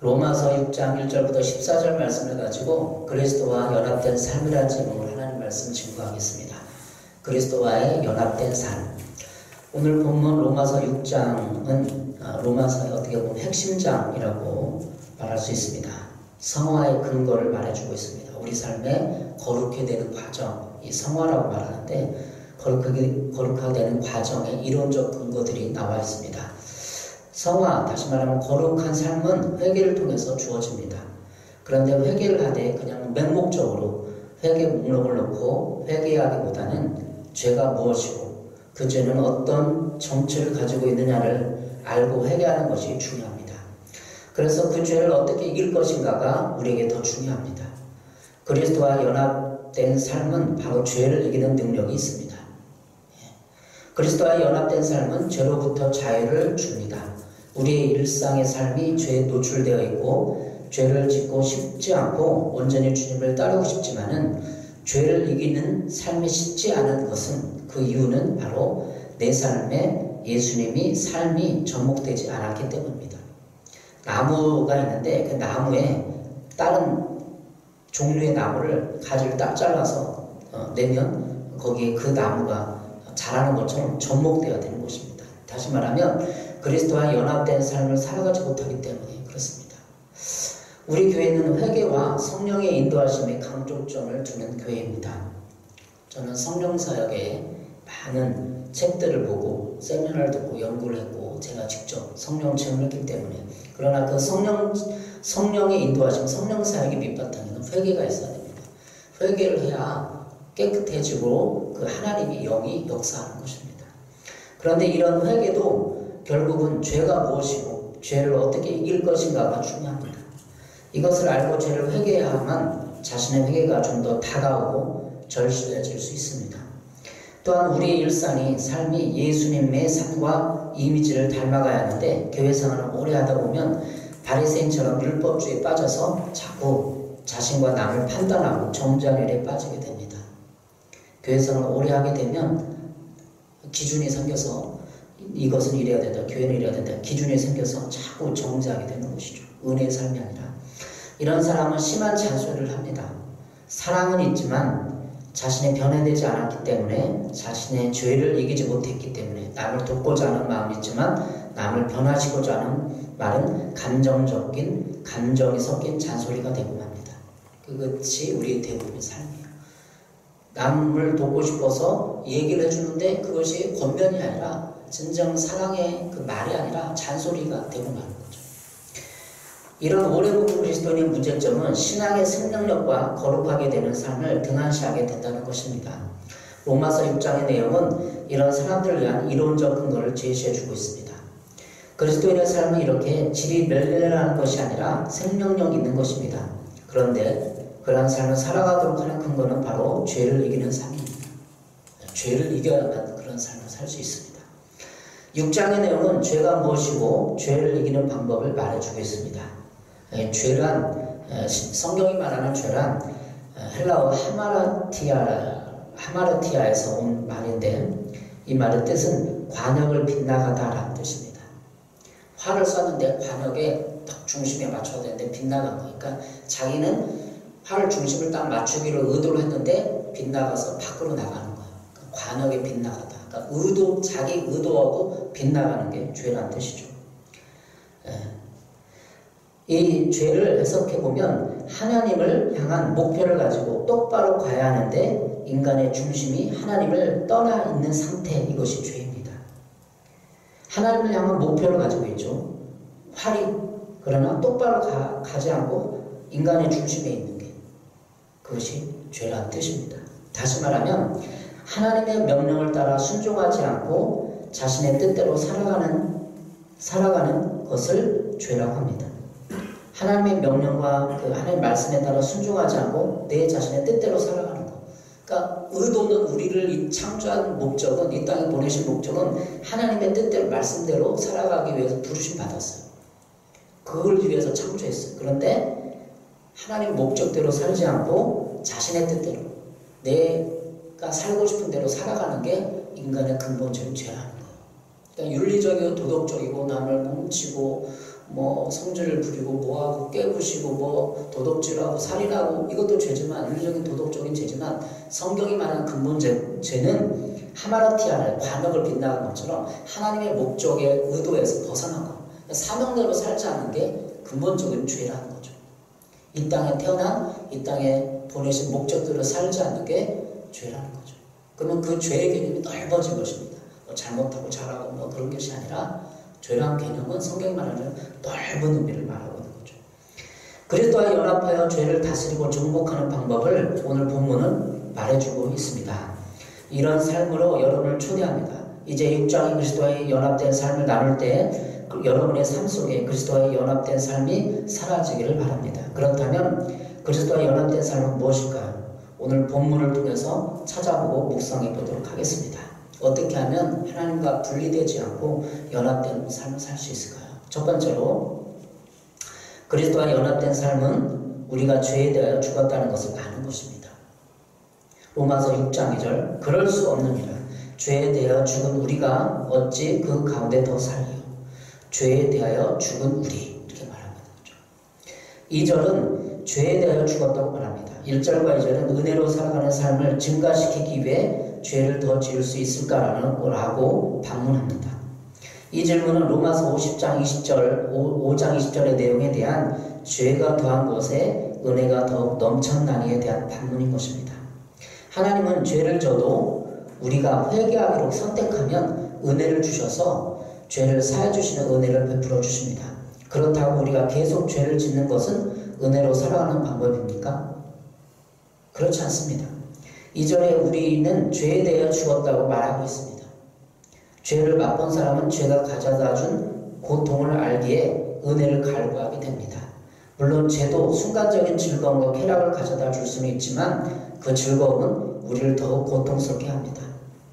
로마서 6장 1절부터 14절 말씀을 가지고 그리스도와 연합된 삶이라는 제목으로 하나님 말씀 증거하겠습니다. 그리스도와의 연합된 삶. 오늘 본문 로마서 6장은 로마서의 어떻게 보면 핵심장이라고 말할 수 있습니다. 성화의 근거를 말해주고 있습니다. 우리 삶에 거룩해 되는 과정, 이 성화라고 말하는데 거룩하게 되는 과정에 이론적 근거들이 나와 있습니다. 성화, 다시 말하면 거룩한 삶은 회개를 통해서 주어집니다. 그런데 회개를 하되 그냥 맹목적으로 회개 목록을 놓고 회개하기보다는 죄가 무엇이고 그 죄는 어떤 정체를 가지고 있느냐를 알고 회개하는 것이 중요합니다. 그래서 그 죄를 어떻게 이길 것인가가 우리에게 더 중요합니다. 그리스도와 연합된 삶은 바로 죄를 이기는 능력이 있습니다. 그리스도와 연합된 삶은 죄로부터 자유를 줍니다. 우리의 일상의 삶이 죄에 노출되어 있고 죄를 짓고 싶지 않고 온전히 주님을 따르고 싶지만은 죄를 이기는 삶이 쉽지 않은 것은 그 이유는 바로 내 삶에 예수님이 삶이 접목되지 않았기 때문입니다. 나무가 있는데 그 나무에 다른 종류의 나무를 가지를 딱 잘라서 내면 거기에 그 나무가 자라는 것처럼 접목되어야 되는 것입니다. 다시 말하면 그리스도와 연합된 삶을 살아가지 못하기 때문에 그렇습니다. 우리 교회는 회개와 성령의 인도하심에 강조점을 두는 교회입니다. 저는 성령사역에 많은 책들을 보고 세미나를 듣고 연구를 했고 제가 직접 성령 체험을 했기 때문에 그러나 그 성령의 인도하심, 성령사역의 밑바탕에는 회개가 있어야 됩니다. 회개를 해야 깨끗해지고 그 하나님의 영이 역사하는 것입니다. 그런데 이런 회개도 결국은 죄가 무엇이고 죄를 어떻게 이길 것인가가 중요합니다. 이것을 알고 죄를 회개해야만 자신의 회개가 좀 더 다가오고 절실해질 수 있습니다. 또한 우리의 일상이 삶이 예수님의 삶과 이미지를 닮아가야 하는데 교회 생활을 오래 하다 보면 바리새인처럼 율법주의에 빠져서 자꾸 자신과 남을 판단하고 정죄함에 빠지게 됩니다. 교회 생활을 오래 하게 되면 기준이 생겨서 이것은 이래야 된다, 교회는 이래야 된다, 기준이 생겨서 자꾸 정죄하게 되는 것이죠. 은혜의 삶이 아니라. 이런 사람은 심한 잔소리를 합니다. 사랑은 있지만 자신이 변해되지 않았기 때문에 자신의 죄를 이기지 못했기 때문에 남을 돕고자 하는 마음이 있지만 남을 변화시키고자 하는 말은 감정이 섞인 잔소리가 되고 맙니다. 그것이 우리의 대부분의 삶이에요. 남을 돕고 싶어서 얘기를 해주는데 그것이 권면이 아니라 진정 사랑의 그 말이 아니라 잔소리가 되고 마는 거죠. 이런 오래 본 그리스도인의 문제점은 신앙의 생명력과 거룩하게 되는 삶을 등한시하게 된다는 것입니다. 로마서 6장의 내용은 이런 사람들을 위한 이론적 근거를 제시해주고 있습니다. 그리스도인의 삶은 이렇게 질이 멸렬하는 것이 아니라 생명력 있는 것입니다. 그런데 그러한 삶을 살아가도록 하는 근거는 바로 죄를 이기는 삶입니다. 죄를 이겨야만 그런 삶을 살 수 있습니다. 6장의 내용은 죄가 무엇이고 죄를 이기는 방법을 말해주고 있습니다. 죄란, 성경이 말하는 죄란 헬라어 하마르티아에서 온 말인데 이 말의 뜻은 관역을 빗나가다라는 뜻입니다. 활을 쐈는데 관역에 딱 중심에 맞춰야 되는데 빗나간 거니까 자기는 활 중심을 딱 맞추기로 의도를 했는데 빗나가서 밖으로 나가는 거예요. 관역에 빗나가다. 그러니까 자기 의도하고 빗나가는 게 죄라는 뜻이죠. 이 죄를 해석해보면 하나님을 향한 목표를 가지고 똑바로 가야 하는데 인간의 중심이 하나님을 떠나 있는 상태, 이것이 죄입니다. 하나님을 향한 목표를 가지고 있죠. 활이 그러나 똑바로 가지 않고 인간의 중심에 있는 게 그것이 죄라는 뜻입니다. 다시 말하면 하나님의 명령을 따라 순종하지 않고 자신의 뜻대로 살아가는 것을 죄라고 합니다. 하나님의 명령과 그 하나님의 말씀에 따라 순종하지 않고 내 자신의 뜻대로 살아가는 것. 그러니까 의도는 우리를 창조한 목적은 이 땅에 보내신 목적은 하나님의 뜻대로 말씀대로 살아가기 위해서 부르심 받았어요. 그걸 위해서 창조했어요. 그런데 하나님 목적대로 살지 않고 자신의 뜻대로 내가 살고 싶은 대로 살아가는 게 인간의 근본적인 죄라는 거예요. 그러니까 윤리적이고 도덕적이고 남을 뭉치고 뭐 성질을 부리고 뭐하고 깨부시고 뭐 도둑질하고 살인하고 이것도 죄지만 윤리적인 도덕적인 죄지만 성경이 말하는 근본 죄는 하마르티아를 관역을 빗나간 것처럼 하나님의 목적의 의도에서 벗어난 거. 사명대로 살지 않는 게 근본적인 죄라는 거죠. 이 땅에 태어난 이 땅에 보내신 목적대로 살지 않는 게 죄라는 거죠. 그러면 그 죄의 개념이 넓어진 것입니다. 뭐 잘못하고 잘하고 뭐 그런 것이 아니라 죄라는 개념은 성경이 말하는 넓은 의미를 말하고 있는 거죠. 그리스도와 연합하여 죄를 다스리고 정복하는 방법을 오늘 본문은 말해주고 있습니다. 이런 삶으로 여러분을 초대합니다. 이제 6장이 그리스도와의 연합된 삶을 나눌 때 여러분의 삶 속에 그리스도와의 연합된 삶이 사라지기를 바랍니다. 그렇다면 그리스도와 연합된 삶은 무엇일까요? 오늘 본문을 통해서 찾아보고 묵상해 보도록 하겠습니다. 어떻게 하면 하나님과 분리되지 않고 연합된 삶을 살 수 있을까요? 첫 번째로 그리스도와 연합된 삶은 우리가 죄에 대하여 죽었다는 것을 아는 것입니다. 로마서 6장 2절 그럴 수 없느니라 죄에 대하여 죽은 우리가 어찌 그 가운데 더 살리요 죄에 대하여 죽은 우리 이렇게 말합니다. 2절은 죄에 대하여 죽었다고 말합니다. 1절과 2절은 은혜로 살아가는 삶을 증가시키기 위해 죄를 더 지을 수 있을까라는 거라고 반문합니다. 이 질문은 로마서 50장 20절, 5장 20절의 내용에 대한 죄가 더한 것에 은혜가 더욱 넘쳤나니에 대한 반문인 것입니다. 하나님은 죄를 져도 우리가 회개하기로 선택하면 은혜를 주셔서 죄를 사해 주시는 은혜를 베풀어 주십니다. 그렇다고 우리가 계속 죄를 짓는 것은 은혜로 살아가는 방법입니까? 그렇지 않습니다. 2절에 우리는 죄에 대해 죽었다고 말하고 있습니다. 죄를 맛본 사람은 죄가 가져다 준 고통을 알기에 은혜를 갈구하게 됩니다. 물론 죄도 순간적인 즐거움과 쾌락을 가져다 줄 수는 있지만 그 즐거움은 우리를 더욱 고통스럽게 합니다.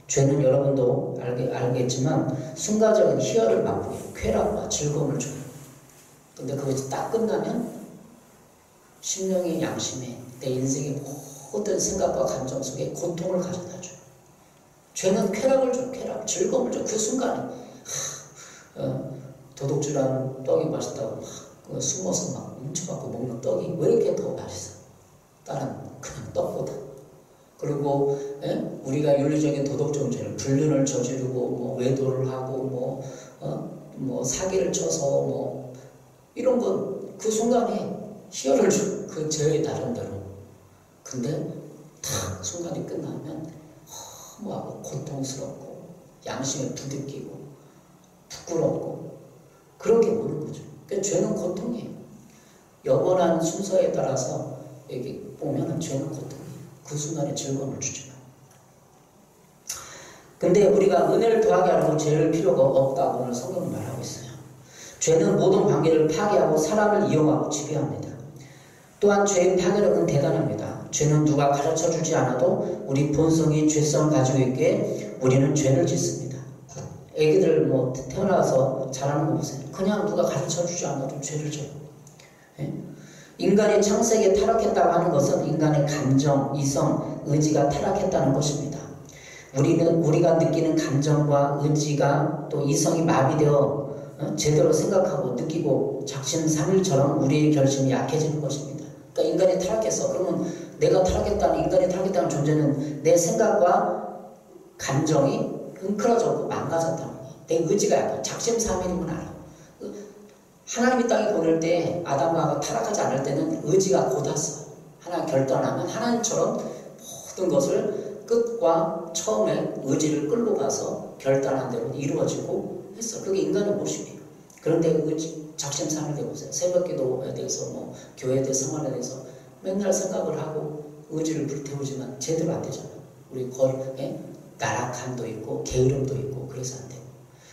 죄는 여러분도 알겠지만 순간적인 희열을 맛보고 쾌락과 즐거움을 줘요. 근데 그것이 딱 끝나면 심령의 양심에 내 인생의 모든 생각과 감정 속에 고통을 가져다 줘요. 죄는 쾌락을 줘, 쾌락, 즐거움을 줘. 그 순간에 도둑질하는 떡이 맛있다고 막 숨어서 막 훔쳐갖고 먹는 떡이 왜 이렇게 더 맛있어? 다른 그냥 떡보다. 그리고 우리가 윤리적인 도덕적인 죄를 불륜을 저지르고 뭐 외도를 하고 뭐 사기를 쳐서 뭐 이런 건 그 순간에 희열을 줘. 그 죄의 나름대로. 근데 탁 순간이 끝나면 허무하고 고통스럽고 양심에 부딪히고 부끄럽고 그렇게 오는 거죠. 그러니까 죄는 고통이에요. 영원한 순서에 따라서 여기 보면 죄는 고통이에요. 그 순간에 즐거움을 주지만. 근데 우리가 은혜를 더하게 하려고 죄를 필요가 없다고 오늘 성경은 말하고 있어요. 죄는 모든 관계를 파괴하고 사람을 이용하고 지배합니다. 또한 죄의 파괴력은 대단합니다. 죄는 누가 가르쳐주지 않아도 우리 본성이 죄성을 가지고 있기에 우리는 죄를 짓습니다. 애기들 뭐 태어나서 잘하는 거 보세요. 그냥 누가 가르쳐주지 않아도 죄를 져요. 인간이 창세기에 타락했다고 하는 것은 인간의 감정, 이성, 의지가 타락했다는 것입니다. 우리가 느끼는 감정과 의지가 또 이성이 마비되어 제대로 생각하고 느끼고 작심삼일처럼 우리의 결심이 약해지는 것입니다. 그러니까 인간이 타락했어. 그러면 내가 타락했다는, 인간이 타락했다는 존재는 내 생각과 감정이 흥크러졌고 망가졌다는 거예요. 내 의지가 약해. 작심삼일이면 알아. 하나님이 땅에 보낼 때 아담과 하와가 타락하지 않을 때는 의지가 곧았어. 하나 결단하면 하나님처럼 모든 것을 끝과 처음에 의지를 끌고 가서 결단한 대로 이루어지고 했어. 그게 인간의 모습이에요. 그런데 의지, 작심삼일 되보세요. 새벽기도에 대해서 뭐 교회에 대해서 생활에 대해서 맨날 생각을 하고 의지를 불태우지만 제대로 안 되잖아요. 우리 나락함도 있고 게으름도 있고 그래서 안 돼요.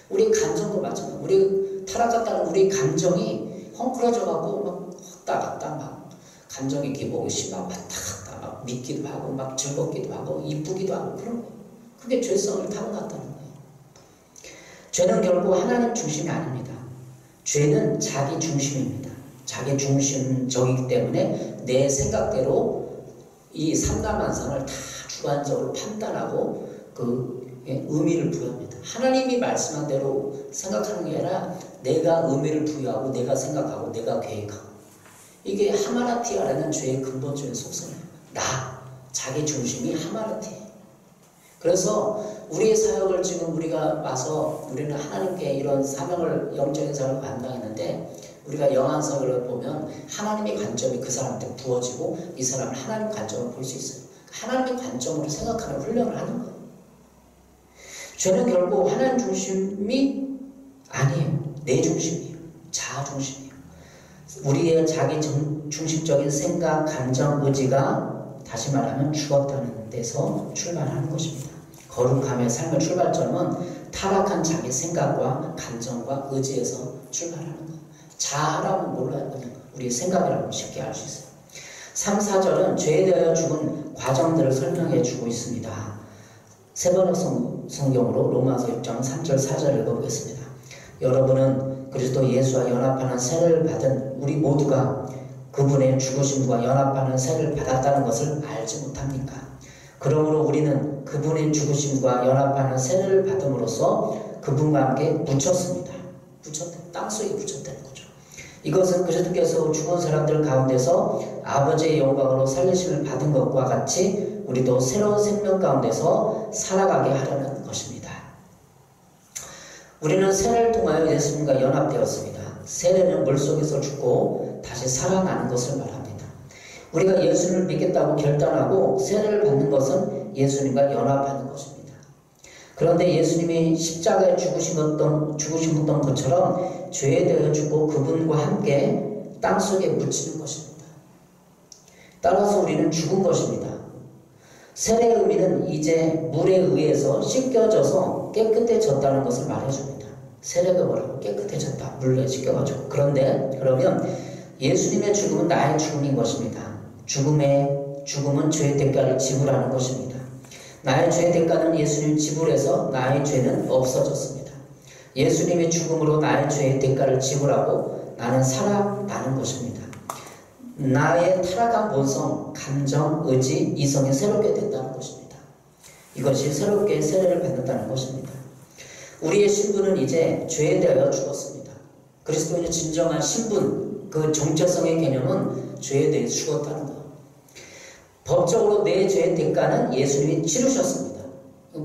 우리 감정도 마찬가지예요. 우리 타락했다는 우리 감정이 헝클어져가고 막 왔다 갔다 막 감정의 기복이 심하고 왔다 갔다 막 믿기도 하고 막 즐겁기도 하고 이쁘기도 하고 그런 거예요. 그게 죄성을 타고났다는 거예요. 죄는 결국 하나님 중심이 아닙니다. 죄는 자기 중심입니다. 자기 중심적이기 때문에 내 생각대로 이 삼가만상을 다 주관적으로 판단하고 그 의미를 부여합니다. 하나님이 말씀한 대로 생각하는 게 아니라 내가 의미를 부여하고 내가 생각하고 내가 계획하고. 이게 하마나티아라는 죄의 근본적인 속성이에요. 자기 중심이 하마나티예요. 그래서 우리의 사역을 지금 우리가 와서 우리는 하나님께 이런 사명을, 영적인 사역을 감당했는데, 우리가 영안 사역을 보면 하나님의 관점이 그 사람한테 부어지고 이 사람은 하나님 관점을 볼 수 있어요. 하나님의 관점으로 생각하는 훈련을 하는 거예요. 죄는 결국 하나님 중심이 아니에요. 내 중심이에요. 자아 중심이에요. 우리의 자기 중심적인 생각, 감정, 의지가 다시 말하면 죽었다는 데서 출발하는 것입니다. 거룩함의 삶의 출발점은 타락한 자기 생각과 감정과 의지에서 출발하는 거예요. 자아라면 몰라요. 그냥 우리의 생각이라고 쉽게 알 수 있어요. 3, 4절은 죄에 대하여 죽은 과정들을 설명해 주고 있습니다. 세 번역 성경으로 로마서 6장 3절 4절 읽어보겠습니다. 여러분은 그리스도 예수와 연합하는 세례를 받은 우리 모두가 그분의 죽으심과 연합하는 세례를 받았다는 것을 알지 못합니까? 그러므로 우리는 그분의 죽으심과 연합하는 세례를 받음으로써 그분과 함께 묻혔습니다. 땅속에 묻혔다는 거죠. 이것은 그리스도께서 죽은 사람들 가운데서 아버지의 영광으로 살리심을 받은 것과 같이 우리도 새로운 생명 가운데서 살아가게 하려는 것입니다. 우리는 세례를 통하여 예수님과 연합되었습니다. 세례는 물속에서 죽고 다시 살아나는 것을 말합니다. 우리가 예수님을 믿겠다고 결단하고 세례를 받는 것은 예수님과 연합하는 것입니다. 그런데 예수님이 십자가에 죽으신 것처럼 죄에 대해 죽고 그분과 함께 땅속에 묻히는 것입니다. 따라서 우리는 죽은 것입니다. 세례의 의미는 이제 물에 의해서 씻겨져서 깨끗해졌다는 것을 말해줍니다. 세례가 뭐라고? 깨끗해졌다. 물에 씻겨가지고. 그러면 예수님의 죽음은 나의 죽음인 것입니다. 죽음은 죄의 대가를 지불하는 것입니다. 나의 죄의 대가는 예수님 지불해서 나의 죄는 없어졌습니다. 예수님의 죽음으로 나의 죄의 대가를 지불하고 나는 살아나는 것입니다. 나의 타락한 본성, 감정, 의지, 이성이 새롭게 된다는 것입니다. 이것이 새롭게 세례를 받는다는 것입니다. 우리의 신분은 이제 죄에 대하여 죽었습니다. 그리스도인의 진정한 신분, 그 정체성의 개념은 죄에 대해 죽었다는 것. 법적으로 내 죄의 대가는 예수님이 치르셨습니다.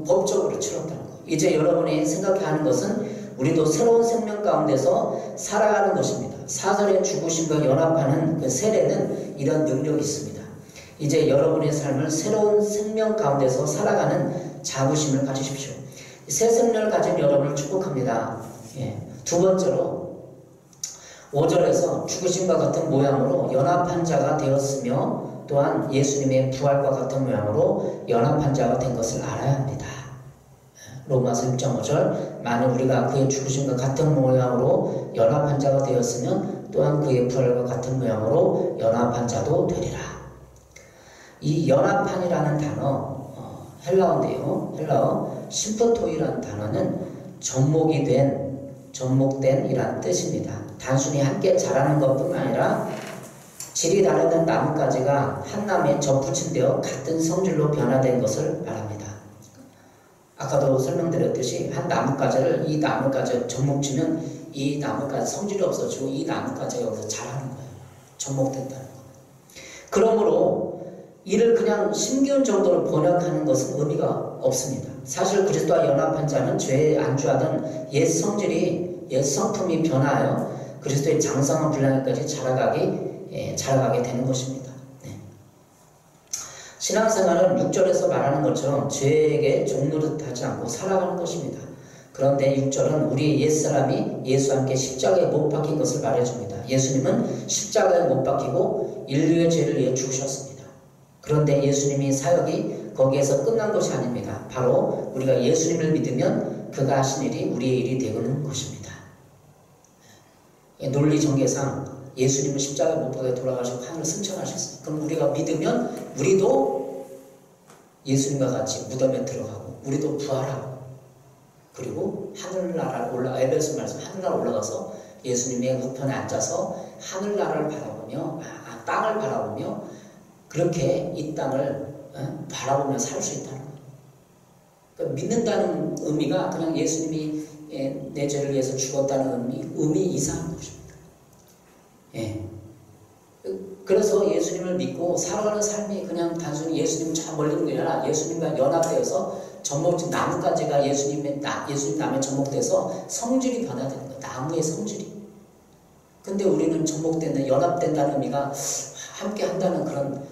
법적으로 치렀다는 것. 이제 여러분이 생각해야 하는 것은 우리도 새로운 생명 가운데서 살아가는 것입니다. 사절의 죽으심과 연합하는 그 세례는 이런 능력이 있습니다. 이제 여러분의 삶을 새로운 생명 가운데서 살아가는 자부심을 가지십시오. 새 생명을 가진 여러분을 축복합니다. 두 번째로 5절에서 죽으심과 같은 모양으로 연합한 자가 되었으며 또한 예수님의 부활과 같은 모양으로 연합한 자가 된 것을 알아야 합니다. 로마서 6.5절 만일 우리가 그의 죽으심과 같은 모양으로 연합한 자가 되었으면 또한 그의 부활과 같은 모양으로 연합한 자도 되리라. 이 연합한이라는 단어 헬라어인데요. 헬라어 심프토이라는 단어는 접목된 이란 뜻입니다. 단순히 함께 자라는 것뿐만 아니라 질이 다른 나뭇가지가 한 나무에 접붙임되어 같은 성질로 변화된 것을 말합니다. 아까도 설명드렸듯이 한 나뭇가지를 이 나뭇가지에 접목치면 이 나뭇가지 성질이 없어지고 이 나뭇가지가 여기서 자라는 거예요. 접목된다는 거. 그러므로 이를 그냥 심기운 정도로 번역하는 것은 의미가 없습니다. 사실 그리스도와 연합한 자는 죄에 안주하던 옛 성질이, 옛 성품이 변하여 그리스도의 장성한 분량까지 자라가게 되는 것입니다. 신앙생활은 6절에서 말하는 것처럼 죄에게 종노릇하지 않고 살아가는 것입니다. 그런데 6절은 우리의 옛사람이 예수와 함께 십자가에 못 박힌 것을 말해줍니다. 예수님은 십자가에 못 박히고 인류의 죄를 위해 죽으셨습니다. 그런데 예수님의 사역이 거기에서 끝난 것이 아닙니다. 바로 우리가 예수님을 믿으면 그가 하신 일이 우리의 일이 되는 것입니다. 논리 전개상 예수님은 십자가에 못 박혀 돌아가시고 하늘을 승천하셨어요. 그럼 우리가 믿으면 우리도 예수님과 같이 무덤에 들어가고 우리도 부활하고 그리고 하늘나라를 에베소 말씀 하늘나라 올라가서 예수님의 우편에 앉아서 하늘나라를 바라보며 땅을 바라보며 그렇게 이 땅을 바라보며 살 수 있다는 거예요. 그러니까 믿는다는 의미가 그냥 예수님이 내 죄를 위해서 죽었다는 의미 이상한 것입니다. 예. 그래서 예수님을 믿고 살아가는 삶이 그냥 단순히 예수님을 잘 멀리는 게 아니라 예수님과 연합되어서 접목된 나뭇가지가 예수님 나무에 접목돼서 성질이 변화되는 거예요. 나무의 성질이. 근데 우리는 접목된다, 연합된다는 의미가 함께 한다는 그런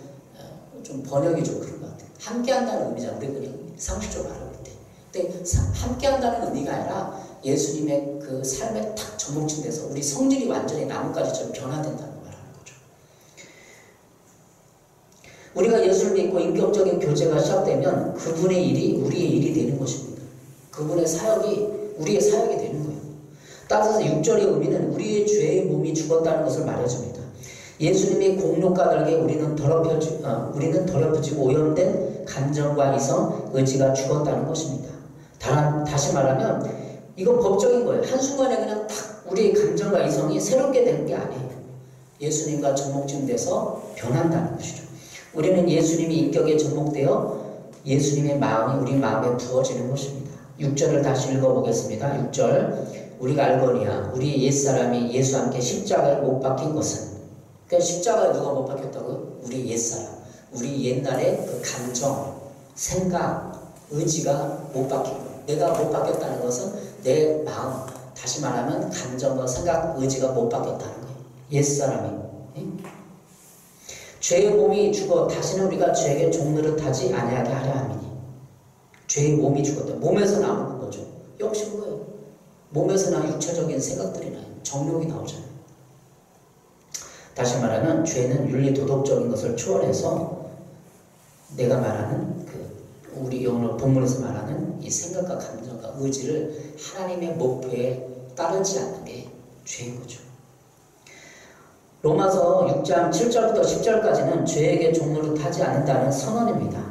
좀 번역이 좀 그런 것 같아요. 함께 한다는 의미잖아요. 우리 그냥 상식적으로 말하고 있대. 근데 함께 한다는 의미가 아니라 예수님의 그 삶에 탁 접목돼서 우리 성질이 완전히 나뭇가지처럼 변화된다는 말하는 거죠. 우리가 예수를 믿고 인격적인 교제가 시작되면 그분의 일이 우리의 일이 되는 것입니다. 그분의 사역이 우리의 사역이 되는 거예요. 따라서 6절의 의미는 우리의 죄의 몸이 죽었다는 것을 말해줍니다. 예수님이 공로가 달게 우리는 더럽혀지고 오염된 감정과 이성, 의지가 죽었다는 것입니다. 다시 말하면 이건 법적인 거예요. 한순간에 그냥 딱 우리의 감정과 이성이 새롭게 되는 게 아니에요. 예수님과 접목돼서 변한다는 것이죠. 우리는 예수님이 인격에 접목되어 예수님의 마음이 우리 마음에 부어지는 것입니다. 6절을 다시 읽어보겠습니다. 6절 우리가 알거니와 우리 옛사람이 예수와 함께 십자가에 못 박힌 것은 그러니까 십자가에 누가 못 박혔다고요? 우리 옛사람. 우리 옛날에 그 감정, 생각, 의지가 못 박힌 거예요. 내가 못 박혔다는 것은 내 마음, 다시 말하면 감정과 생각, 의지가 못 박혔다는 거예요. 옛사람이. 죄의 몸이 죽어 다시는 우리가 죄에게 종노릇하지 아니하게 하려 함이니. 죄의 몸이 죽었다. 몸에서 나오는 거죠. 역시 그거예요. 몸에서 나 육체적인 생각들이 나요. 정욕이 나오잖아요. 다시 말하면 죄는 윤리 도덕적인 것을 초월해서 내가 말하는 우리 오늘 본문에서 말하는 이 생각과 감정과 의지를 하나님의 목표에 따르지 않는 게 죄인 거죠. 로마서 6장 7절부터 10절까지는 죄에게 종노릇하지 않는다는 선언입니다.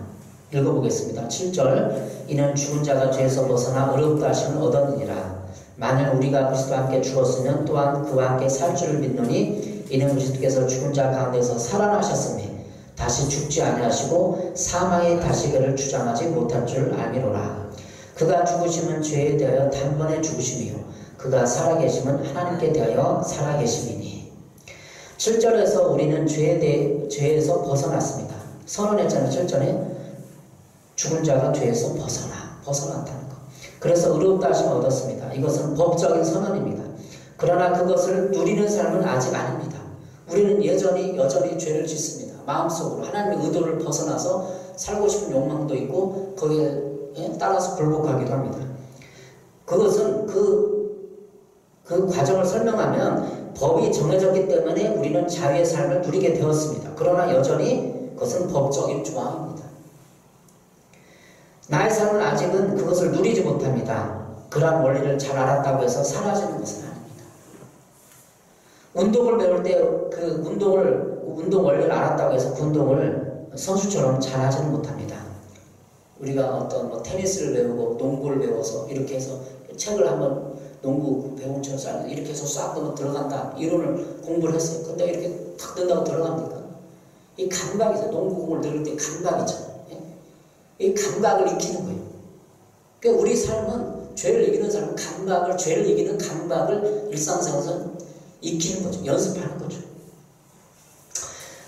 읽어보겠습니다. 7절 이는 죽은 자가 죄에서 벗어나 의롭다 하심을 얻었느니라. 만일 우리가 그리스도와 함께 죽었으면 또한 그와 함께 살 줄을 믿노니 이는 그리스도께서 죽은 자 가운데서 살아나셨으니 다시 죽지 아니하시고 사망의 다시게를 주장하지 못할 줄 알미로라. 그가 죽으심은 죄에 대하여 단번에 죽으심이요 그가 살아계심은 하나님께 대하여 살아계심이니. 7절에서 우리는 죄에서 벗어났습니다. 선언했잖아요. 7절에 죽은 자가 죄에서 벗어났다는 것. 그래서 의롭다 하심을 얻었습니다. 이것은 법적인 선언입니다. 그러나 그것을 누리는 삶은 아직 아닙니다. 우리는 여전히 죄를 짓습니다. 마음속으로 하나님의 의도를 벗어나서 살고 싶은 욕망도 있고 거기에 따라서 굴복하기도 합니다. 그것은 그 과정을 설명하면 법이 정해졌기 때문에 우리는 자유의 삶을 누리게 되었습니다. 그러나 여전히 그것은 법적인 조항입니다. 나의 삶은 아직은 그것을 누리지 못합니다. 그러한 원리를 잘 알았다고 해서 사라지는 것은 아닙니다. 운동을 배울 때 그 운동 원리를 알았다고 해서 그 운동을 선수처럼 잘하지는 못합니다. 우리가 어떤 테니스를 배우고 농구를 배워서 이렇게 해서 책을 한번 농구 배운 처럼 이렇게 해서 싹 넣으면 들어간다. 이론을 공부를 했어요. 근데 이렇게 탁 넣는다고 들어갑니까? 이 감각이죠. 농구공을 넣을 때 감각이잖아요. 이 감각을 익히는 거예요. 그러니까 우리 삶은 죄를 이기는 삶은 죄를 이기는 감각을 일상생활에서 익히는 거죠. 연습하는 거죠.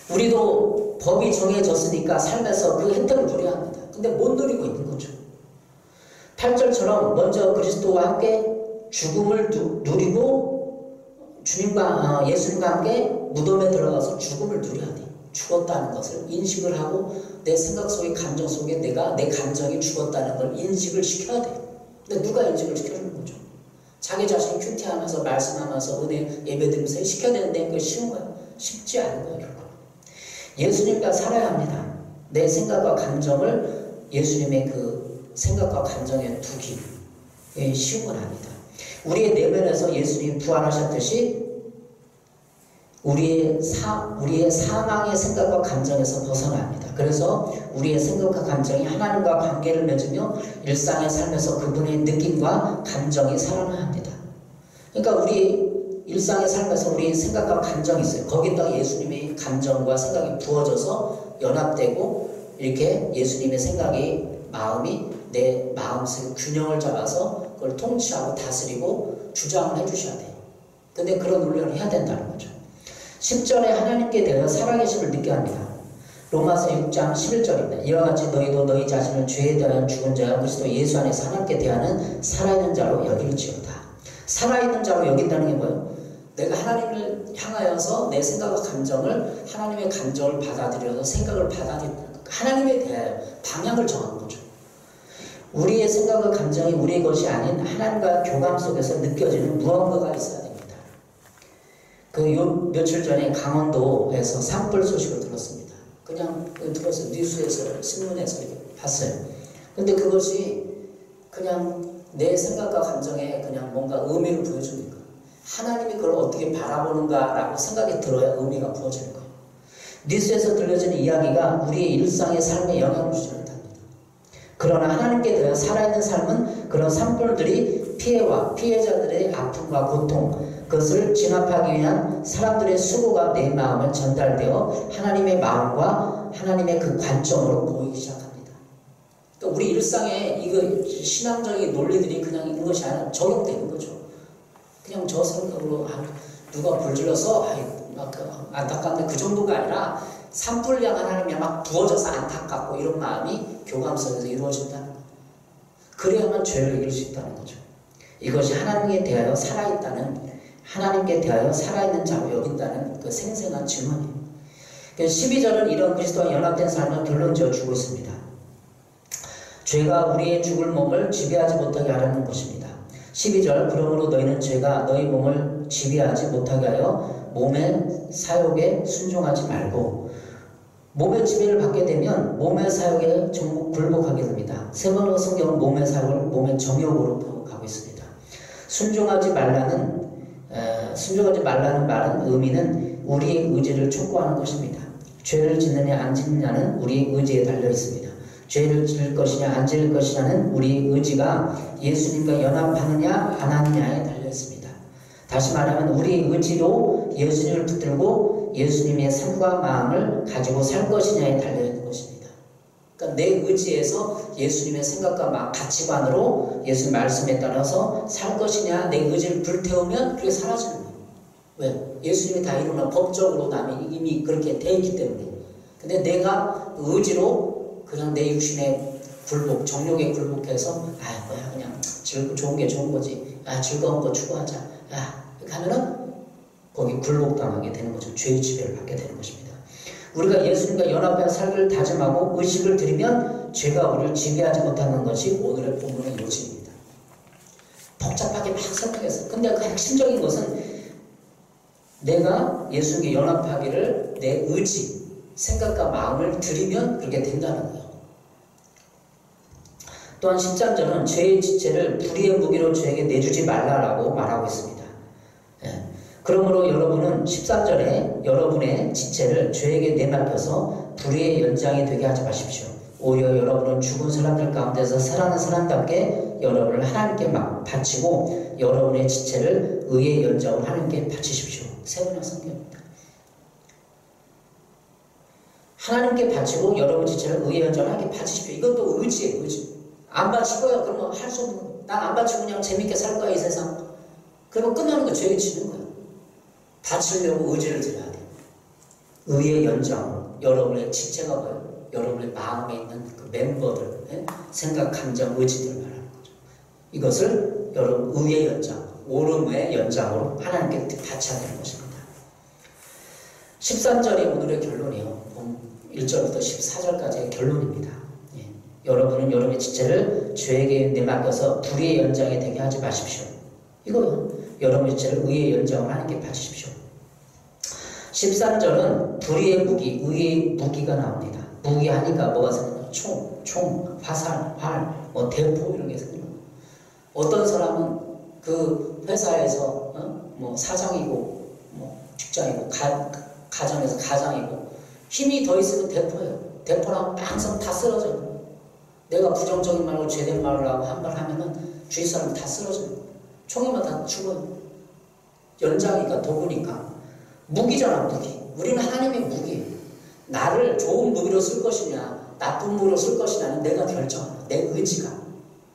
우리도 법이 정해졌으니까 삶에서 그 혜택을 누려야 합니다. 근데 못 누리고 있는 거죠. 8절처럼 먼저 그리스도와 함께 죽음을 누리고 주님과 예수님과 함께 무덤에 들어가서 죽음을 누려야 돼요. 죽었다는 것을 인식을 하고 내 생각 속에 감정 속에 내 감정이 죽었다는 걸 인식을 시켜야 돼요. 근데 누가 인식을 시켜주는 거죠? 자기 자신이 큐티하면서 말씀하면서 은혜 예배드리면서 시켜야 되는데 그게 쉬운 거예요? 쉽지 않은 거예요. 결국 예수님과 살아야 합니다. 내 생각과 감정을 예수님의 그 생각과 감정에 두기 쉬운 건 아닙니다. 우리의 내면에서 예수님이 부활하셨듯이 우리의 사망의 생각과 감정에서 벗어나야 합니다. 그래서 우리의 생각과 감정이 하나님과 관계를 맺으며 일상의 삶에서 그분의 느낌과 감정이 살아나야 합니다. 그러니까 우리 일상의 삶에서 우리 생각과 감정이 있어요. 거기다가 예수님의 감정과 생각이 부어져서 연합되고 이렇게 예수님의 생각이 마음이 내 마음속에 균형을 잡아서 그걸 통치하고 다스리고 주장을 해주셔야 돼요. 근데 그런 훈련을 해야 된다는 거죠. 10절에 하나님께 대하여 살아계심을 느껴 합니다. 로마서 6장 11절입니다. 이와 같이 너희도 너희 자신을 죄에 대하여 죽은 자여 그리스도 예수 안에서 하나님께 대하는 살아있는 자로 여길지어다. 살아있는 자로 여긴다는 게 뭐예요? 내가 하나님을 향하여서 내 생각과 감정을 하나님의 감정을 받아들여서 생각을 받아들이는 것. 하나님에 대하여 방향을 정하는 거죠. 우리의 생각과 감정이 우리의 것이 아닌 하나님과 교감 속에서 느껴지는 무언가가 있어야 됩니다. 며칠 전에 강원도에서 산불 소식을 들었습니다. 그냥 들었어요. 뉴스에서, 신문에서 이렇게 봤어요. 근데 그것이 그냥 내 생각과 감정에 그냥 뭔가 의미를 부여주는 거예요. 하나님이 그걸 어떻게 바라보는가라고 생각이 들어야 의미가 부여지는 거예요. 뉴스에서 들려지는 이야기가 우리의 일상의 삶에 영향을 주지 못합니다. 그러나 하나님께 대하여 살아있는 삶은 그런 산불들이 피해와 피해자들의 아픔과 고통, 그것을 진압하기 위한 사람들의 수고가 내 마음에 전달되어 하나님의 마음과 하나님의 그 관점으로 보이기 시작합니다. 그러니까 우리 일상에 이거 신앙적인 논리들이 그냥 있는 것이 아니라 적용되는 거죠. 그냥 저 생각으로 누가 불질러서 안타깝네 그 정도가 아니라 산불량 하나님이 막 부어져서 안타깝고 이런 마음이 교감 속에서 이루어진다는 거예요. 그래야만 죄를 이길 수 있다는 거죠. 이것이 하나님께 대하여 살아있다는, 하나님께 대하여 살아있는 자로 여긴다는 그 생생한 질문이에요. 12절은 이런 그리스도와 연합된 삶을 결론지어 주고 있습니다. 죄가 우리의 죽을 몸을 지배하지 못하게 하려는 것입니다. 12절 그러므로 너희는 죄가 너희 몸을 지배하지 못하게 하여 몸의 사욕에 순종하지 말고, 몸의 지배를 받게 되면 몸의 사욕에 굴복하게 됩니다. 세 번째 성경은 몸의 사욕을 몸의 정욕으로 가고 있습니다. 순종하지 말라는 말은 의미는 우리의 의지를 촉구하는 것입니다. 죄를 짓느냐 안 짓느냐는 우리의 의지에 달려 있습니다. 죄를 지을 것이냐 안 지을 것이냐는 우리의 의지가 예수님과 연합하느냐 안 하느냐에 달려 있습니다. 다시 말하면 우리의 의지로 예수님을 붙들고 예수님의 삶과 마음을 가지고 살 것이냐에 달려있는 것입니다. 그러니까 내 의지에서 예수님의 생각과 마음, 가치관으로 예수님 말씀에 따라서 살 것이냐, 내 의지를 불태우면 그게 사라지는 거예요. 왜? 예수님이 다 이루나 법적으로 남이 이미 그렇게 돼 있기 때문에. 근데 내가 의지로 그냥 내 육신의 굴복, 정욕에 굴복해서 뭐야 그냥 좋은 게 좋은 거지. 즐거운 거 추구하자. 이렇게 하면은 거기 굴복당하게 되는 거죠. 죄의 지배를 받게 되는 것입니다. 우리가 예수님과 연합해 살기를 다짐하고 의식을 들이면 죄가 우리를 지배하지 못하는 것이 오늘의 본문의 요지입니다. 복잡하게 막 설명했어요. 근데 그 핵심적인 것은 내가 예수님과 연합하기를 내 의지, 생각과 마음을 들이면 그렇게 된다는 거예요. 또한 13절은 죄의 지체를 불의의 무기로 죄에게 내주지 말라라고 말하고 있습니다. 그러므로 여러분은 13절에 여러분의 지체를 죄에게 내맡겨서 불의의 연장이 되게 하지 마십시오. 오히려 여러분은 죽은 사람들 가운데서 살아난 사람답게 여러분을 하나님께 바치고 여러분의 지체를 의의 연장으로 하나님께 바치십시오. 세 번의 성경입니다. 하나님께 바치고 여러분 지체를 의의 연장으로 하나님께 바치십시오. 이것도 의지예요. 의지. 안 바칠 거야. 그러면 할 수 없는 거야. 난 안 바치고 그냥 재밌게 살 거야 이 세상. 그러면 끝나는 거 죄에 지는 거야. 바치려고 의지를 들여야 돼요. 의의 연장, 여러분의 지체가 뭐예요? 여러분의 마음에 있는 그 멤버들, 생각, 감정, 의지들을 말하는 거죠. 이것을 여러분 의의 연장, 옳음의 연장으로 하나님께 바쳐야 되는 것입니다. 13절이 오늘의 결론이에요. 1절부터 14절까지의 결론입니다. 여러분은 여러분의 지체를 죄에게 내맡겨서 불의의 연장이 되게 하지 마십시오. 이거요. 여러분의 지체를 의의 연장으로 하나님께 바치십시오. 13절은 불의의 무기, 의의 무기가 나옵니다. 무기 하니까 뭐가 생겨나요? 총, 화살, 활, 대포 이런 게 생겨나요. 어떤 사람은 그 회사에서 사장이고 직장이고 가정에서 가장이고 힘이 더 있으면 대포예요. 대포랑 빵성 다 쓰러져요. 내가 부정적인 말로 죄된 말을 하고 한 말 하면은 주위 사람 다 쓰러져요. 총이면 다 죽어요. 연장이니까 도구니까. 무기잖아, 무기. 우리는 하나님의 무기예요. 나를 좋은 무기로 쓸 것이냐 나쁜 무기로 쓸 것이냐는 내가 결정한다. 내 의지가.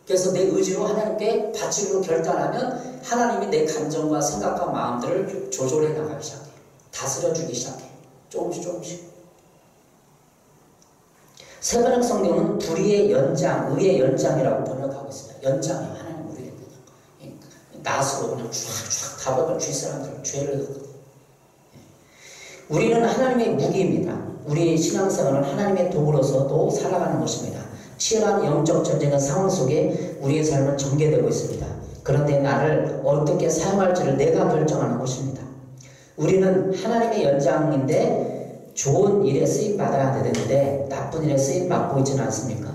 그래서 내 의지로 하나님께 바치기로 결단하면 하나님이 내 감정과 생각과 마음들을 조절해 나가기 시작해요. 다스려주기 시작해요. 조금씩 조금씩. 세번역 성경은 불의의 연장, 의의 연장이라고 번역하고 있습니다. 연장이에요. 하나님 우리의 그냥 낫으로 그냥 쫙쫙 다버려 주위 사람들 죄를 넣거든요. 우리는 하나님의 무기입니다. 우리의 신앙생활은 하나님의 도구로서도 살아가는 것입니다. 치열한 영적 전쟁의 상황 속에 우리의 삶은 전개되고 있습니다. 그런데 나를 어떻게 사용할지를 내가 결정하는 것입니다. 우리는 하나님의 연장인데 좋은 일에 쓰임받아야 되는데 나쁜 일에 쓰임받고 있지는 않습니까?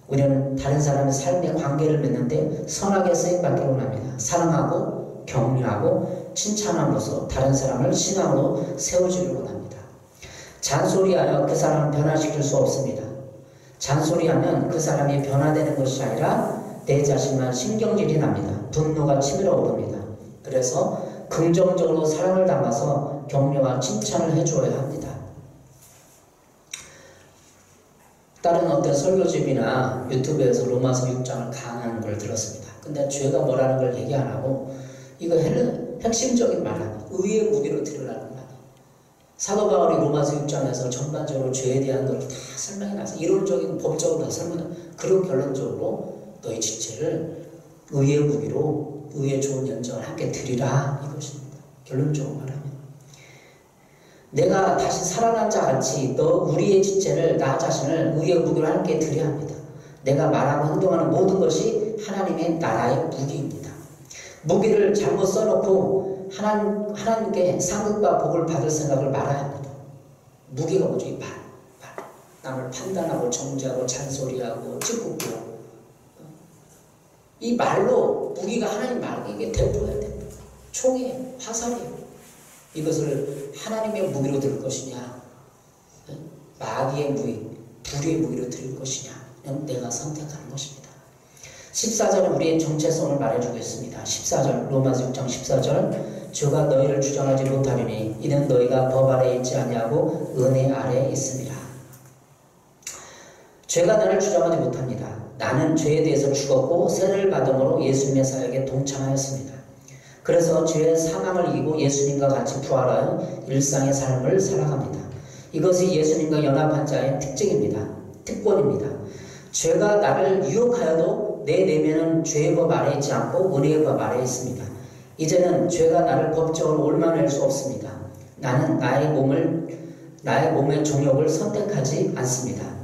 우리는 다른 사람의 삶의 관계를 맺는데 선하게 쓰임받기를 원합니다. 사랑하고 격려하고 칭찬함으로써 다른 사람을 신앙으로 세워주기를 원합니다. 잔소리하여 그 사람을 변화시킬 수 없습니다. 잔소리하면 그 사람이 변화되는 것이 아니라 내 자신만 신경질이 납니다. 분노가 치밀어 오릅니다. 그래서 긍정적으로 사랑을 담아서 격려와 칭찬을 해주어야 합니다. 다른 어떤 설교집이나 유튜브에서 로마서 6장을 강의하는 걸 들었습니다. 근데 죄가 뭐라는 걸 얘기 안 하고 이거 핵심적인 말은 의의 무기로 드러나는 말이에요. 사도 바울이 로마서 6장에서 전반적으로 죄에 대한 걸 다 설명해 놨어요. 이론적인 법적으로 다 설명해 놨어요. 그리고 결론적으로 너희 지체를 의의 무기로 의의 좋은 연정을 함께 드리라 이것입니다. 결론적으로 말하면 내가 다시 살아난 자 같이 너 우리의 지체를 나 자신을 의의 무기로 함께 드려야 합니다. 내가 말하고 행동하는 모든 것이 하나님의 나라의 무기입니다. 무기를 잘못 써놓고 하나님께 상급과 복을 받을 생각을 말아야 합니다. 무기가 뭐죠? 이 말. 남을 판단하고 정죄하고 잔소리하고 찌꾸고 이 말로 무기가 하나님 말고 이게 대포야 돼. 총이에요. 화살이에요. 이것을 하나님의 무기로 들 것이냐 마귀의 무기, 불의의 무기로 들 것이냐 내가 선택하는 것입니다. 14절은 우리의 정체성을 말해주고 있습니다. 14절 로마서 6장 14절 주가 너희를 주장하지 못하리니 이는 너희가 법 아래에 있지 아니하고 은혜 아래에 있습니다. 죄가 나를 주장하지 못합니다. 나는 죄에 대해서 죽었고 세례를 받음으로 예수님의 사역에 동참하였습니다. 그래서 죄의 사망을 이기고 예수님과 같이 부활하여 일상의 삶을 살아갑니다. 이것이 예수님과 연합한 자의 특징입니다. 특권입니다. 죄가 나를 유혹하여도 내 내면은 죄의 법 아래에 있지 않고 은혜의 법 아래에 있습니다. 이제는 죄가 나를 법적으로 옳아낼 수 없습니다. 나는 나의 몸의 종욕을 선택하지 않습니다.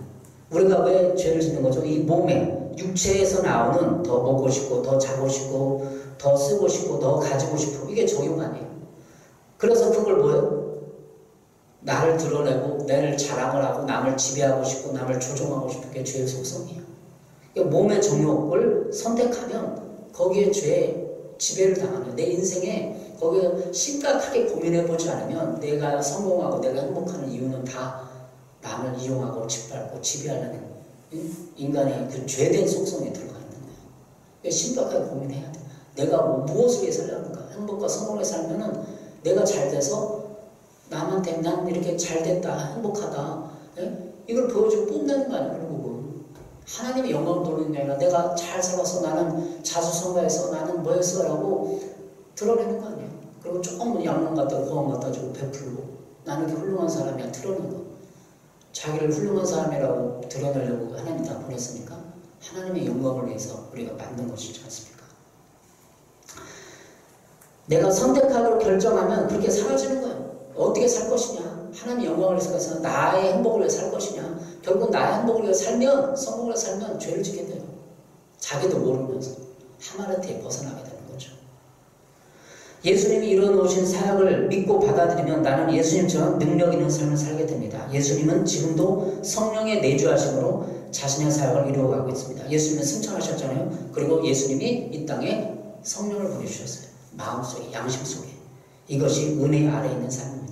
우리가 왜 죄를 짓는 거죠? 이 몸에 육체에서 나오는 더 먹고 싶고 더 자고 싶고 더 쓰고 싶고 더 가지고 싶고 이게 정욕 아니에요. 그래서 그걸 뭐예요? 나를 드러내고 나를 자랑을 하고 남을 지배하고 싶고 남을 조종하고 싶은 게 죄의 속성이에요. 몸의 정욕을 선택하면 거기에 죄의 지배를 당하는 내 인생에 거기에 심각하게 고민해보지 않으면 내가 성공하고 내가 행복하는 이유는 다 남을 이용하고 짓밟고 지배하는 인간의 그 죄된 속성에 들어가 있는 거예요. 심각하게 고민해야 돼. 내가 무엇을 위해 살려는가? 행복과 성공에 살면은 내가 잘 돼서 남한테 난 이렇게 잘 됐다, 행복하다. 이걸 보여주고 뽐내는 거 아니야, 결국은. 하나님의 영광을 돌리는 게 아니라 내가 잘 살아서 나는 자수성가해서 나는 뭐였어? 라고 드러내는 거 아니에요. 그리고 조금 양념 갖다 고함 갖다 주고 베풀고 나는 이렇게 훌륭한 사람이야, 드러내는 거. 자기를 훌륭한 사람이라고 드러내려고 하나님 다 보냈으니까 하나님의 영광을 위해서 우리가 만든 것이지 않습니까? 내가 선택하기로 결정하면 그렇게 사라지는 거예요. 어떻게 살 것이냐? 하나님의 영광을 위해서 나의 행복을 위해 살 것이냐? 결국 나의 행복을 위해 살면, 성공을 위해 살면 죄를 짓게 돼요. 자기도 모르면서 하마르트에 벗어나게 되는 거죠. 예수님이 이뤄놓으신 사역을 믿고 받아들이면 나는 예수님처럼 능력 있는 삶을 살게 됩니다. 예수님은 지금도 성령의 내주하심으로 자신의 사역을 이루어가고 있습니다. 예수님은 승천하셨잖아요. 그리고 예수님이 이 땅에 성령을 보내주셨어요. 마음속에, 양심 속에. 이것이 은혜 아래에 있는 삶입니다.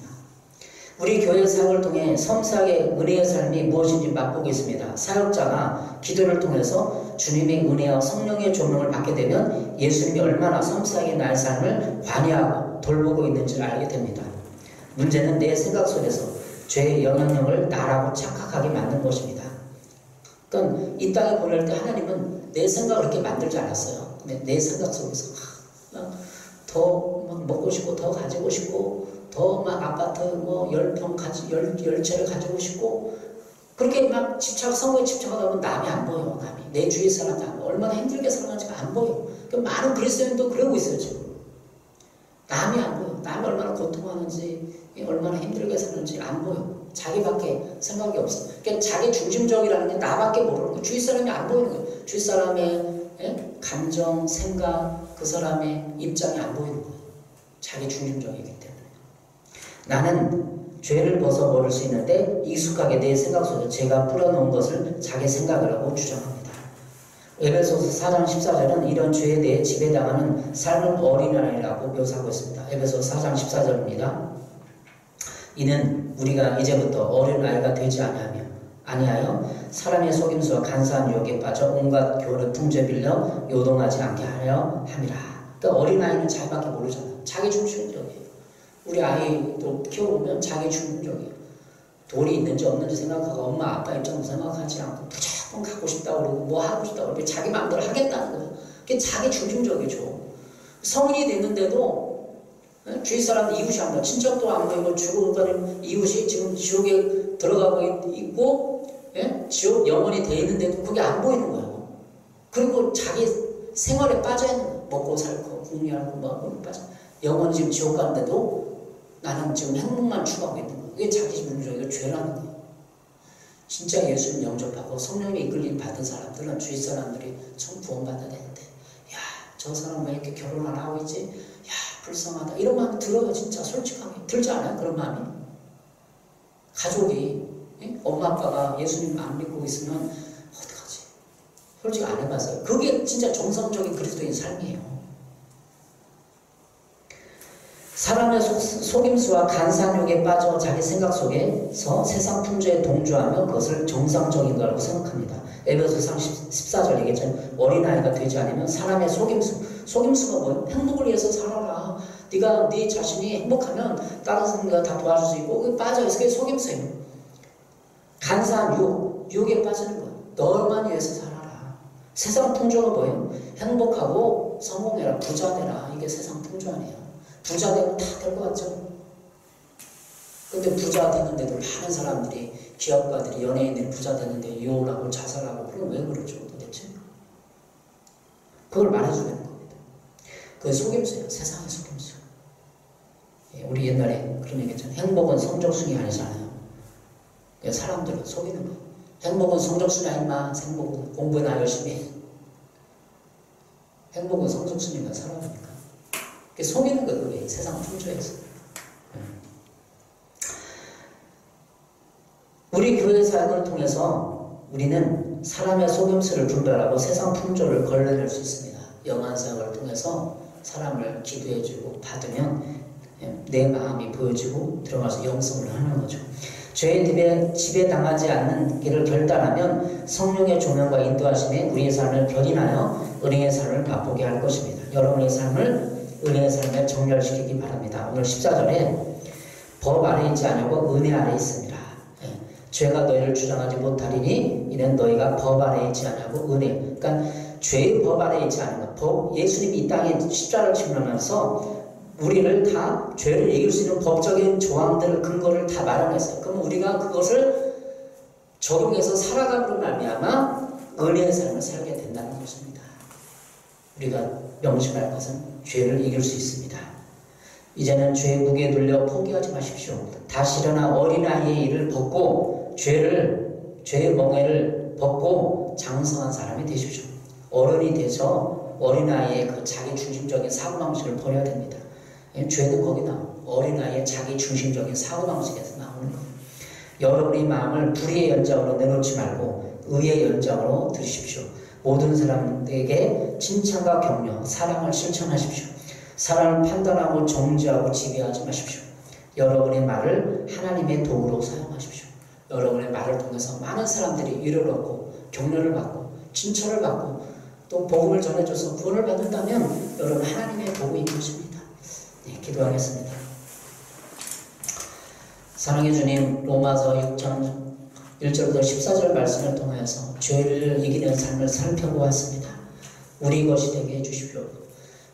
우리 교회 사역을 통해 섬세하게 은혜의 삶이 무엇인지 맛보고 있습니다. 사역자가 기도를 통해서 주님의 은혜와 성령의 조명을 받게 되면 예수님이 얼마나 섬세하게 나의 삶을 관여하고 돌보고 있는지를 알게 됩니다. 문제는 내 생각 속에서 죄의 영향력을 나라고 착각하게 만든 것입니다. 그러니까 이 땅에 보낼 때 하나님은 내 생각을 그렇게 만들지 않았어요. 근데 내 생각 속에서 더 막 먹고 싶고 더 가지고 싶고 더 막 아파트 뭐 10평 10채를 가지고 싶고 그렇게 막 성공에 집착하다 보면 남이 안 보여. 남이 내 주위 사람이 안 보여. 얼마나 힘들게 살아가는지가 안 보여. 그러니까 많은 그리스도인도 그러고 있어요 지금. 남이 안 보여. 남이 얼마나 고통하는지 얼마나 힘들게 사는지 안 보여. 자기밖에 생각이 없어. 그러니까 자기 중심적이라는 게 나밖에 모르는 거예요. 주위 사람이 안 보이는 거예요. 주위 사람의 감정, 생각, 그 사람의 입장이 안 보이는 거예요. 자기 중심적이기 때문에. 나는 죄를 벗어버릴 수 있는데 익숙하게 내 생각 속에 죄가 뿌려놓은 것을 자기 생각이라고 주장합니다. 에베소서 4장 14절은 이런 죄에 대해 지배당하는 삶은 어린아이라고 묘사하고 있습니다. 에베소서 4장 14절입니다. 이는 우리가 이제부터 어린아이가 되지 아니하여 사람의 속임수와 간사한 유혹에 빠져 온갖 교훈의 풍조에 빌려 요동하지 않게 하려 함이라. 그러니까 어린아이는 자기밖에 모르잖아요. 자기 중심적이에요. 우리 아이도 키워보면 자기 중심적이에요. 돈이 있는지 없는지 생각하고 엄마 아빠 입장도 생각하지 않고 무조건 갖고 싶다고 그러고 뭐 하고 싶다고 그러고 자기 마음대로 하겠다는 거예요. 그게 자기 중심적이죠. 성인이 됐는데도 주위 사람 이웃이 안 보여. 친척도 안 보이고 죽어가는 이웃이 지금 지옥에 들어가고 있고 지옥 영원히 돼 있는데도 그게 안 보이는 거예요. 그리고 자기 생활에 빠져 있는 거예요. 먹고 살고 궁리하고 뭐 빠져. 영원히 지금 지옥 가는데도 나는 지금 행복만 추구하고 있는 거예요. 이게 자기 중심적이고 죄라는 거예요. 진짜 예수님 영접하고 성령의 이끌림 받은 사람들은 주위 사람들이 참 구원받아야 되는데 야, 저 사람 왜 이렇게 결혼 안 하고 있지? 야, 불쌍하다. 이런 마음 들어요. 진짜 솔직하게. 들지 않아요? 그런 마음이. 가족이 엄마 아빠가 예수님 안 믿고 있으면 어떡하지? 솔직히 안 해봤어요. 그게 진짜 정상적인 그리스도인 삶이에요. 사람의 속임수와 간사욕에 빠져 자기 생각 속에서 세상 풍조에 동조하며 그것을 정상적인 거라고 생각합니다. 에베소서 14절 얘기했잖아요. 어린아이가 되지 않으면 사람의 속임수가 뭐예요? 행복을 위해서 살아라. 네가 네 자신이 행복하면 다른 사람들 다 도와줄 수 있고 그게 빠져있어. 그게 속임수예요. 간사한 유혹에 빠지는 거예요. 너만 위해서 살아라. 세상 풍조가 뭐예요? 행복하고 성공해라. 부자 되라. 이게 세상 풍조 아니에요. 부자 되면 다 될 것 같죠? 근데 부자 되는데도 많은 사람들이, 기업가들이, 연예인들이 부자 되는데 유혹을 하고 자살하고, 그건 왜 그러죠, 도대체? 그걸 말해주는 겁니다. 그게 속임수예요. 세상의 속임수. 우리 옛날에 그런 얘기 했잖아요. 행복은 성적순이 아니잖아요. 사람들은 속이는 거예요. 행복은 성적순이 아니마. 행복은 공부나 열심히 해. 행복은 성적순이가 사람이니까. 속이는 거예요. 그게 세상 풍조에서. 우리 교회 사역을 통해서 우리는 사람의 속임수를 분별하고 세상 풍조를 걸러낼 수 있습니다. 영안 사역을 통해서 사람을 기도해주고 받으면 내 마음이 보여지고 들어가서 영성을 하는 거죠. 죄의 지배당하지 않는 길을 결단하면 성령의 조명과 인도하심에 우리의 삶을 견인하여 은혜의 삶을 맛보게 할 것입니다. 여러분의 삶을 은혜의 삶에 정렬시키기 바랍니다. 오늘 14절에 법 아래 있지 않고 은혜 아래 있습니다. 죄가 너희를 주장하지 못하리니 이는 너희가 법 아래 있지 않고 은혜. 그러니까 죄의 법 아래 있지 않은 것. 예수님이 이 땅에 십자가를 지면하면서 우리를 다 죄를 이길 수 있는 법적인 조항들을 근거를 다 마련했어요. 그럼 우리가 그것을 적용해서 살아감으로 말미암아 은혜의 삶을 살게 된다는 것입니다. 우리가 명심할 것은 죄를 이길 수 있습니다. 이제는 죄의 무게에 눌려 포기하지 마십시오. 다시 일어나 어린아이의 일을 벗고 죄의 멍에를 벗고 장성한 사람이 되십시오. 어른이 돼서 어린아이의 그 자기 중심적인 사고방식을 버려야 됩니다. 죄는 거기 나와요. 어린아이의 자기 중심적인 사고방식에서 나오는 거예요. 여러분의 마음을 불의의 연장으로 내놓지 말고 의의 연장으로 들으십시오. 모든 사람들에게 칭찬과 격려, 사랑을 실천하십시오. 사랑을 판단하고 정죄하고 지배하지 마십시오. 여러분의 말을 하나님의 도구로 사용하십시오. 여러분의 말을 통해서 많은 사람들이 위로를 얻고 격려를 받고 칭찬을 받고 또 복음을 전해줘서 구원을 받는다면 여러분 하나님의 도구인 것입니다. 네, 기도하겠습니다. 사랑해 주님, 로마서 6장 1절부터 14절 말씀을 통하여서 죄를 이기는 삶을 살펴보았습니다. 우리 것이 되게 해주십시오.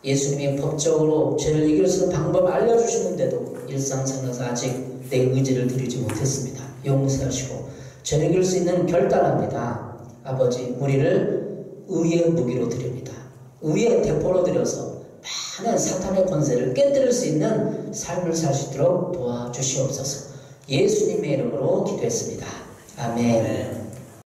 예수님이 법적으로 죄를 이길 수 있는 방법을 알려주시는데도 일상생활에서 아직 내 의지를 드리지 못했습니다. 용서하시고 죄를 이길 수 있는 결단합니다. 아버지, 우리를 의의 무기로 드립니다. 의의 대포로 드려서 많은 사탄의 권세를 깨뜨릴 수 있는 삶을 살 수 있도록 도와주시옵소서. 예수님의 이름으로 기도했습니다. 아멘.